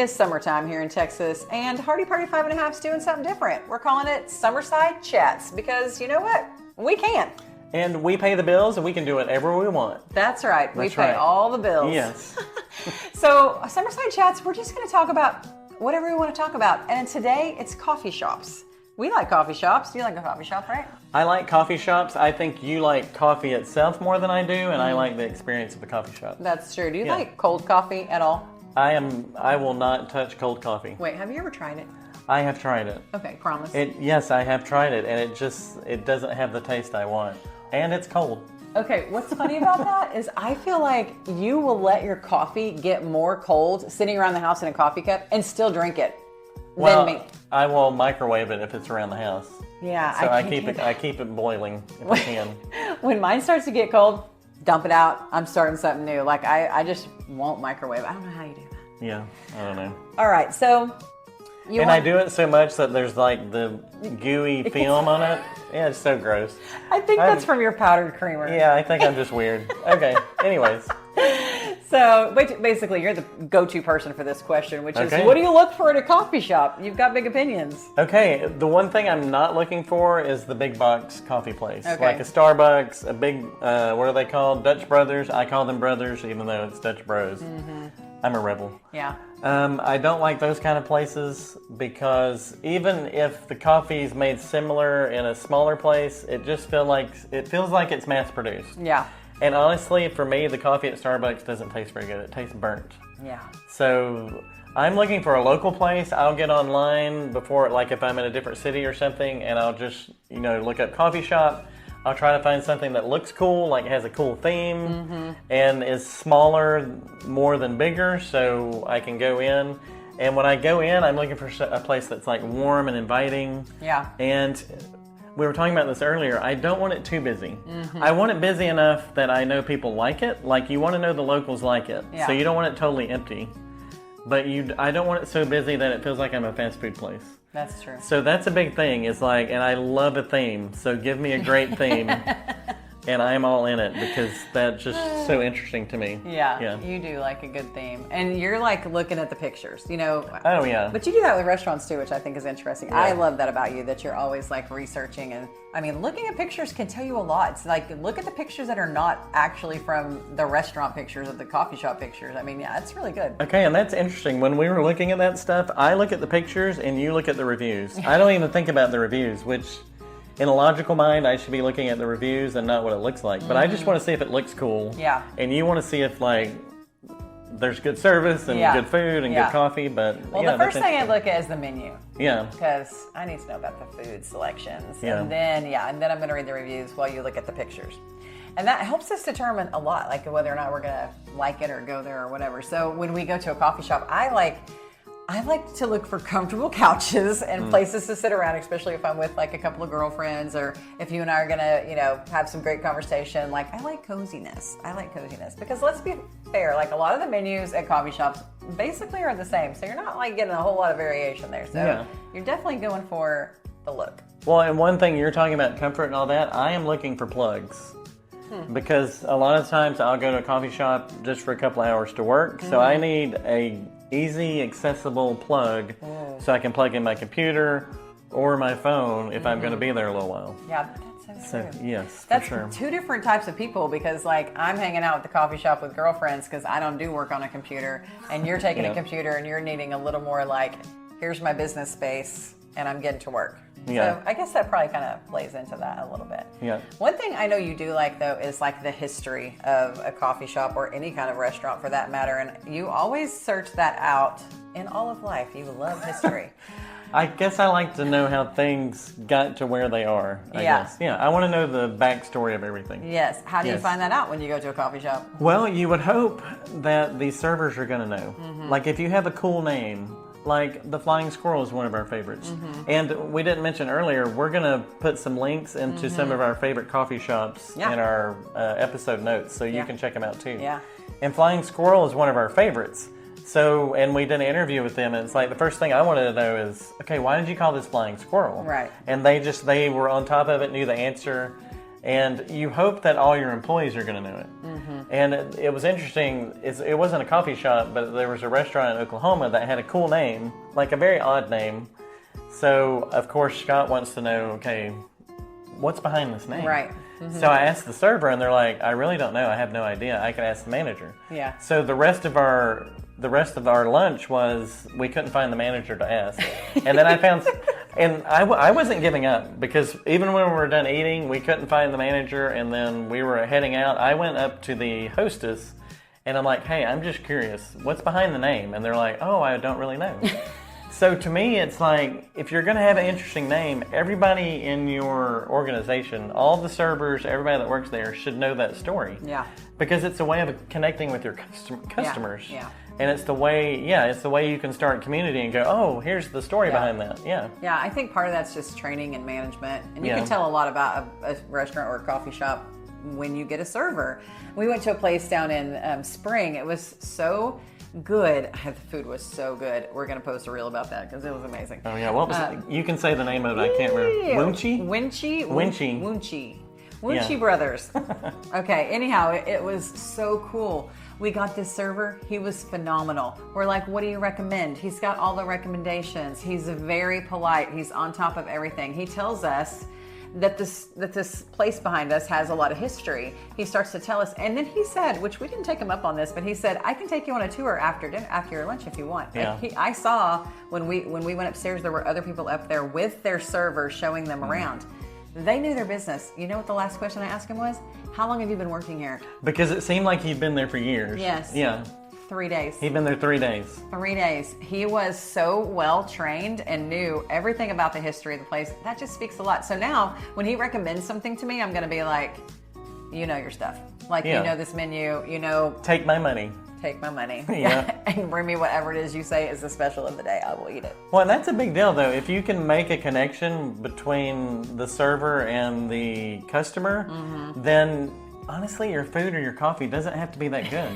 is summertime here in Texas, and Hardy Party 5 1/2 is doing something different. We're calling it Summerside Chats because you know what? We can. And we pay the bills, and we can do whatever we want. That's right. We That's pay right. all the bills. Yes. So, Summerside Chats, we're just going to talk about whatever we want to talk about. And today, it's coffee shops. We like coffee shops. You like a coffee shop, right? I like coffee shops. I think you like coffee itself more than I do, and I like the experience of the coffee shop. That's true. Do you like cold coffee at all? I will not touch cold coffee. Wait, have you ever tried it? I have tried it. Okay, promise. Yes, I have tried it, and it doesn't have the taste I want. And it's cold. Okay, what's funny about that is I feel like you will let your coffee get more cold sitting around the house in a coffee cup and still drink it than me. I will microwave it if it's around the house. Yeah, So I keep it boiling if I can. When mine starts to get cold, dump it out. I'm starting something new. Like I just won't microwave. I don't know how you do that. Yeah, I don't know. All right, so I do it so much that there's like the gooey film on it. Yeah, it's so gross. I think that's from your powdered creamer. Yeah, I think I'm just weird. Okay, anyways. So basically, you're the go-to person for this question, which is, what do you look for at a coffee shop? You've got big opinions. Okay, the one thing I'm not looking for is the big box coffee place. Okay. Like a Starbucks, a big, what are they called? Dutch Brothers. I call them brothers, even though it's Dutch Bros. Mm-hmm. I'm a rebel. Yeah. I don't like those kind of places because even if the coffee is made similar in a smaller place, it feels like it's mass produced. Yeah. And honestly, for me, the coffee at Starbucks doesn't taste very good. It tastes burnt. Yeah. So I'm looking for a local place. I'll get online before, like if I'm in a different city or something, and I'll just, look up coffee shop. I'll try to find something that looks cool, like has a cool theme, and is smaller more than bigger, so I can go in. And when I go in, I'm looking for a place that's like warm and inviting. Yeah. And we were talking about this earlier. I don't want it too busy. I want it busy enough that I know people like it. Like you want to know the locals like it. Yeah. So you don't want it totally empty. But I don't want it so busy that it feels like I'm a fast food place. That's true. So that's a big thing. It's like, and I love a theme. So give me a great theme. And I'm all in it because that's just so interesting to me. Yeah, you do like a good theme. And you're like looking at the pictures, Oh, yeah. But you do that with restaurants too, which I think is interesting. Yeah. I love that about you, that you're always like researching. And I mean, looking at pictures can tell you a lot. It's like, look at the pictures that are not actually from the restaurant pictures of the coffee shop pictures. I mean, yeah, it's really good. Okay, and that's interesting. When we were looking at that stuff, I look at the pictures and you look at the reviews. I don't even think about the reviews, which in a logical mind, I should be looking at the reviews and not what it looks like. But I just want to see if it looks cool. Yeah. And you want to see if, like, there's good service and good food and good coffee. But the first thing I look at is the menu. Yeah. Because I need to know about the food selections. Yeah. And then I'm going to read the reviews while you look at the pictures. And that helps us determine a lot, like whether or not we're going to like it or go there or whatever. So when we go to a coffee shop, I like to look for comfortable couches and places to sit around, especially if I'm with like a couple of girlfriends or if you and I are gonna, have some great conversation. Like, I like coziness. Because let's be fair, like a lot of the menus at coffee shops basically are the same. So you're not like getting a whole lot of variation there. So you're definitely going for the look. Well, and one thing you're talking about comfort and all that, I am looking for plugs. Because a lot of times I'll go to a coffee shop just for a couple hours to work. So I need a easy, accessible plug so I can plug in my computer or my phone if I'm going to be there a little while. Yeah, that's so true. Yes, that's for sure. Two different types of people because, like, I'm hanging out at the coffee shop with girlfriends because I don't do work on a computer, and you're taking a computer and you're needing a little more like, here's my business space and I'm getting to work. Yeah. So I guess that probably kind of plays into that a little bit. Yeah. One thing I know you do like, though, is like the history of a coffee shop or any kind of restaurant for that matter. And you always search that out in all of life. You love history. I guess I like to know how things got to where they are, I guess. Yeah, I want to know the backstory of everything. Yes. How do you find that out when you go to a coffee shop? Well, you would hope that the servers are going to know. Like if you have a cool name, like the Flying Squirrel is one of our favorites. And we didn't mention earlier, we're going to put some links into some of our favorite coffee shops in our episode notes, so you can check them out too. Yeah. And Flying Squirrel is one of our favorites. So, and we did an interview with them, and it's like the first thing I wanted to know is, okay, why did you call this Flying Squirrel? Right. And they were on top of it, knew the answer. And you hope that all your employees are going to know it. And it was interesting. It wasn't a coffee shop, but there was a restaurant in Oklahoma that had a cool name, like a very odd name. So, of course, Scott wants to know, okay, what's behind this name? Right. So I asked the server, and they're like, I really don't know. I have no idea. I could ask the manager. Yeah. So the rest of our lunch was we couldn't find the manager to ask. And then I found, and I wasn't giving up, because even when we were done eating, we couldn't find the manager, and then we were heading out. I went up to the hostess, and I'm like, hey, I'm just curious, what's behind the name? And they're like, oh, I don't really know. So to me, it's like, if you're going to have an interesting name, everybody in your organization, all the servers, everybody that works there should know that story. Yeah. Because it's a way of connecting with your customers. Yeah. And it's the way you can start community and go, oh, here's the story behind that. Yeah. Yeah, I think part of that's just training and management. And you Yeah. can tell a lot about a restaurant or a coffee shop when you get a server. We went to a place down in Spring. It was so good. The food was so good. We're going to post a reel about that because it was amazing. Oh, yeah. What was it? You can say the name of it. I can't remember. Winchie Brothers. Okay, anyhow, it was so cool. We got this server. He was phenomenal. We're like, what do you recommend? He's got all the recommendations. He's very polite. He's on top of everything. He tells us that this place behind us has a lot of history. He starts to tell us, and then he said, which we didn't take him up on this, but he said, I can take you on a tour after dinner, after your lunch if you want. Yeah. I saw when we went upstairs, there were other people up there with their servers showing them around. They knew their business. You know what the last question I asked him was? How long have you been working here? Because it seemed like he'd been there for years. Yes. Yeah. 3 days. He'd been there 3 days. 3 days. He was so well trained and knew everything about the history of the place. That just speaks a lot. So now when he recommends something to me, I'm going to be like, you know your stuff. Like, you know this menu, you know. Take my money. Take my money. Yeah. And bring me whatever it is you say is the special of the day. I will eat it. Well, and that's a big deal, though. If you can make a connection between the server and the customer, then honestly, your food or your coffee doesn't have to be that good.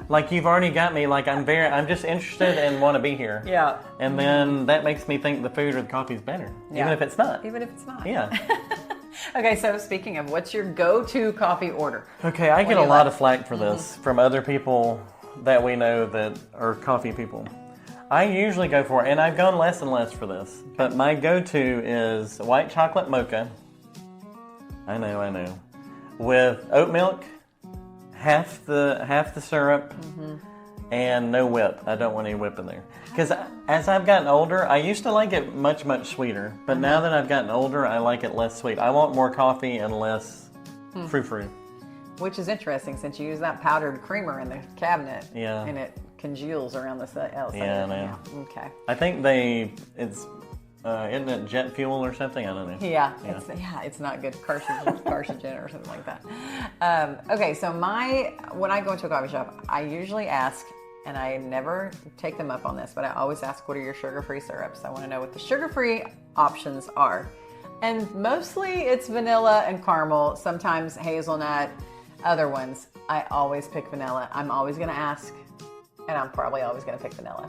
Like, you've already got me, like, I'm just interested and want to be here. Yeah. And then that makes me think the food or the coffee is better. Yeah. Even if it's not. Even if it's not. Yeah. Okay, so speaking of, what's your go-to coffee order? Okay, I get a lot of flack for this from other people that we know that are coffee people. I usually go for, and I've gone less and less for this, but my go-to is white chocolate mocha. I know. With oat milk, half the syrup, and no whip. I don't want any whip in there. Because as I've gotten older, I used to like it much, much sweeter. But now that I've gotten older, I like it less sweet. I want more coffee and less frou-frou. Which is interesting since you use that powdered creamer in the cabinet. Yeah. And it congeals around the outside. Yeah, I know. Okay. I think isn't it jet fuel or something? I don't know. Yeah. It's not good. Carcinogen or something like that. Okay, so when I go into a coffee shop, I usually ask, and I never take them up on this, but I always ask, what are your sugar-free syrups? I want to know what the sugar-free options are. And mostly it's vanilla and caramel, sometimes hazelnut, other ones. I always pick vanilla. I'm always going to ask, and I'm probably always going to pick vanilla.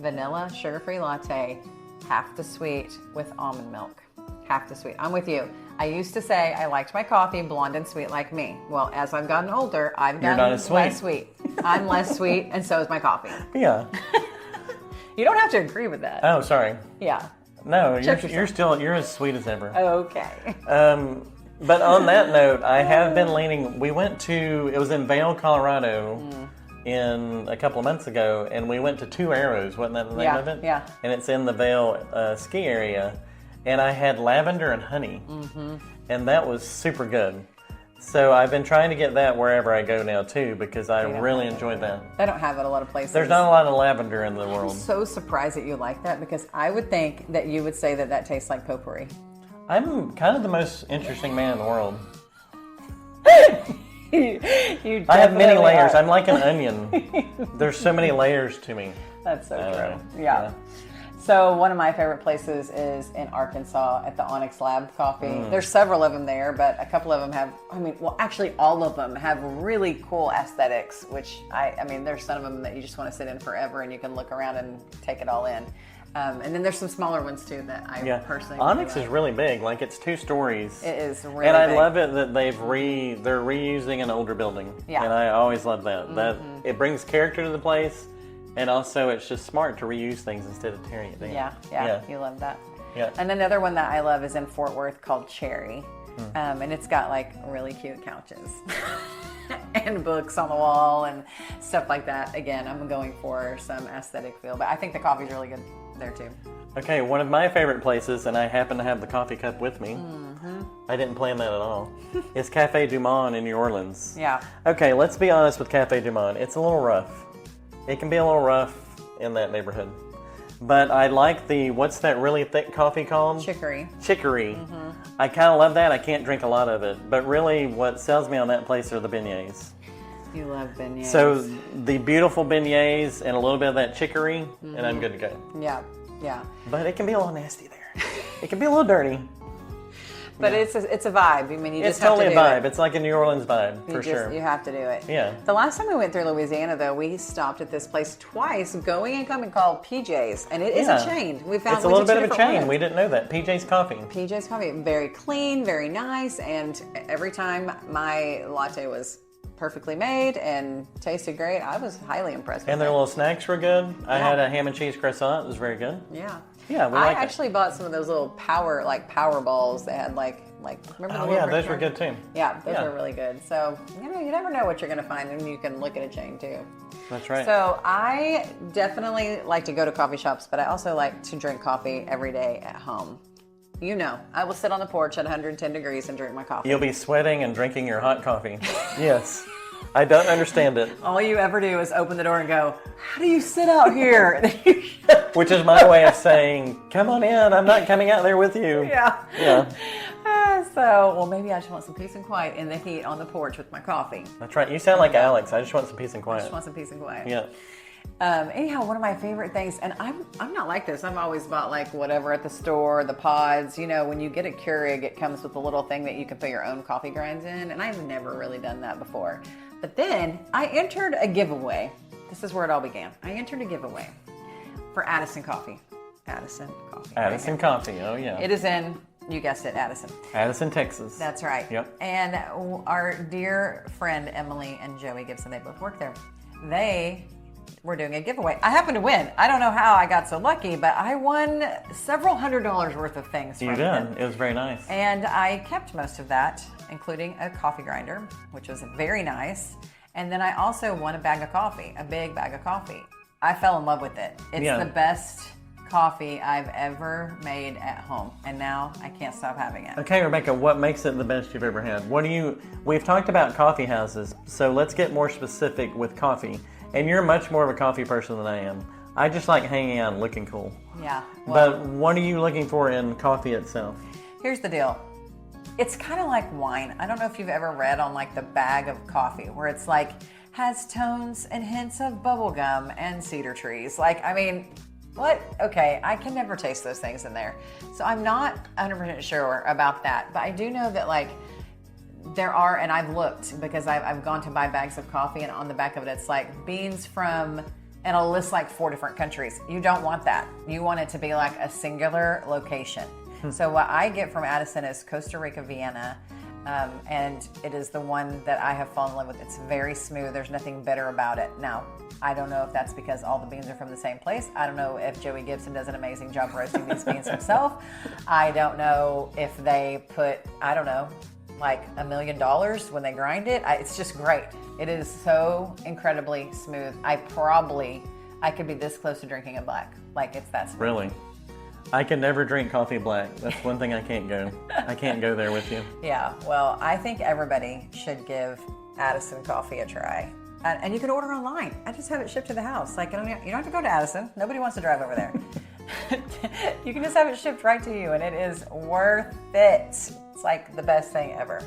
Vanilla, sugar-free latte, half the sweet with almond milk. Half the sweet. I'm with you. I used to say I liked my coffee blonde and sweet like me. Well, as I've gotten older, I've gotten less sweet. I'm less sweet, and so is my coffee. Yeah. You don't have to agree with that. Oh, sorry. Yeah. No, you're as sweet as ever. Okay. But on that note, I have been leaning. We went to, it was in Vail, Colorado, in a couple of months ago, and we went to Two Arrows. Wasn't that the name of it? Yeah. And it's in the Vail ski area, and I had lavender and honey, and that was super good. So I've been trying to get that wherever I go now too, because I really enjoyed that. They don't have it a lot of places. There's not a lot of lavender in the world. I'm so surprised that you like that, because I would think that you would say that tastes like potpourri. I'm kind of the most interesting man in the world. I have many layers. I'm like an onion. There's so many layers to me. That's so true. Yeah. So one of my favorite places is in Arkansas at the Onyx Lab Coffee. There's several of them there, but a couple of them have, actually all of them have really cool aesthetics, which there's some of them that you just want to sit in forever and you can look around and take it all in. And then there's some smaller ones too that I personally Onyx really is really big. Like it's 2 stories. It is really and I big. love it that they're reusing an older building. Yeah. And I always love that. That it brings character to the place, and also it's just smart to reuse things instead of tearing it down. Yeah. You love that. Yeah. And another one that I love is in Fort Worth called Cherry. And it's got like really cute couches and books on the wall and stuff like that. Again, I'm going for some aesthetic feel, but I think the coffee's really good there too. Okay, one of my favorite places, and I happen to have the coffee cup with me. I didn't plan that at all. Is Cafe Dumonde in New Orleans. Yeah. Okay, let's be honest with Cafe Dumonde. It's a little rough. It can be a little rough in that neighborhood. But I like what's that really thick coffee called? Chicory. Chicory. I kind of love that. I can't drink a lot of it. But really what sells me on that place are the beignets. You love beignets. So the beautiful beignets and a little bit of that chicory, and I'm good to go. Yeah. But it can be a little nasty there. It can be a little dirty. But it's a vibe. I mean, you It's just have totally to do a vibe. it. It's like a New Orleans vibe, for sure. You have to do it. Yeah. The last time we went through Louisiana, though, we stopped at this place twice, going and coming, called PJ's, and it is a chain. We found it's a little bit of a chain. Ones. We didn't know that. PJ's Coffee. PJ's Coffee, very clean, very nice, and every time my latte was perfectly made and tasted great. I was highly impressed with And their it. little snacks were good. I had a ham and cheese croissant. It was very good. Yeah. Yeah, we I like actually bought some of those little power balls. They had like remember the Oh little yeah, brick those were good too. Yeah, those were really good. So, you never know what you're going to find, and you can look at a chain too. That's right. So, I definitely like to go to coffee shops, but I also like to drink coffee every day at home. I will sit on the porch at 110 degrees and drink my coffee. You'll be sweating and drinking your hot coffee. Yes. I don't understand it. All you ever do is open the door and go, how do you sit out here? Which is my way of saying, come on in, I'm not coming out there with you. Yeah. Yeah. Maybe I just want some peace and quiet in the heat on the porch with my coffee. That's right. You sound like Alex. I just want some peace and I quiet. just want some peace and quiet. Yeah. Anyhow, one of my favorite things, and I'm not like this. I've always bought like whatever at the store, the pods. When you get a Keurig, it comes with a little thing that you can put your own coffee grinds in, and I've never really done that before. But then I entered a giveaway. This is where it all began. I entered a giveaway for Addison Coffee. Addison Coffee. Addison Coffee. Oh yeah. It is in, you guessed it, Addison. Addison, Texas. That's right. Yep. And our dear friend Emily and Joey Gibson, they both work there. They were doing a giveaway. I happened to win. I don't know how I got so lucky, but I won several $100s worth of things from them. It was very nice. And I kept most of that, including a coffee grinder, which was very nice. And then I also won a bag of coffee, a big bag of coffee. I fell in love with it. It's the best coffee I've ever made at home, and now I can't stop having it. Okay, Rebecca, what makes it the best you've ever had? We've talked about coffee houses, so let's get more specific with coffee. And you're much more of a coffee person than I am. I just like hanging out and looking cool. Yeah. But what are you looking for in coffee itself? Here's the deal. It's kind of like wine. I don't know if you've ever read on like the bag of coffee where it's like has tones and hints of bubblegum and cedar trees. What? Okay, I can never taste those things in there. So I'm not 100% sure about that. But I do know that there are, and I've looked because I've gone to buy bags of coffee, and on the back of it, it's like beans from, and it'll list like 4 different countries. You don't want that. You want it to be like a singular location. So what I get from Addison is Costa Rica, Vienna, and it is the one that I have fallen in love with. It's very smooth. There's nothing bitter about it. Now, I don't know if that's because all the beans are from the same place. I don't know if Joey Gibson does an amazing job roasting these beans himself. I don't know if they put, like $1 million when they grind it. It's just great. It is so incredibly smooth. I could be this close to drinking it black. Like it's that smooth. Really? I can never drink coffee black. That's one thing I can't go. I can't go there with you. Yeah, well, I think everybody should give Addison Coffee a try. And you can order online. I just have it shipped to the house. You don't have to go to Addison. Nobody wants to drive over there. You can just have it shipped right to you, and it is worth it. It's like the best thing ever.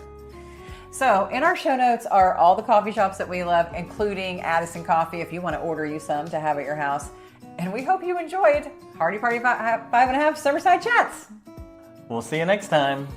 So in our show notes are all the coffee shops that we love, including Addison Coffee, if you want to order you some to have at your house. And we hope you enjoyed Hardy Party 5.5 Summerside Chats. We'll see you next time.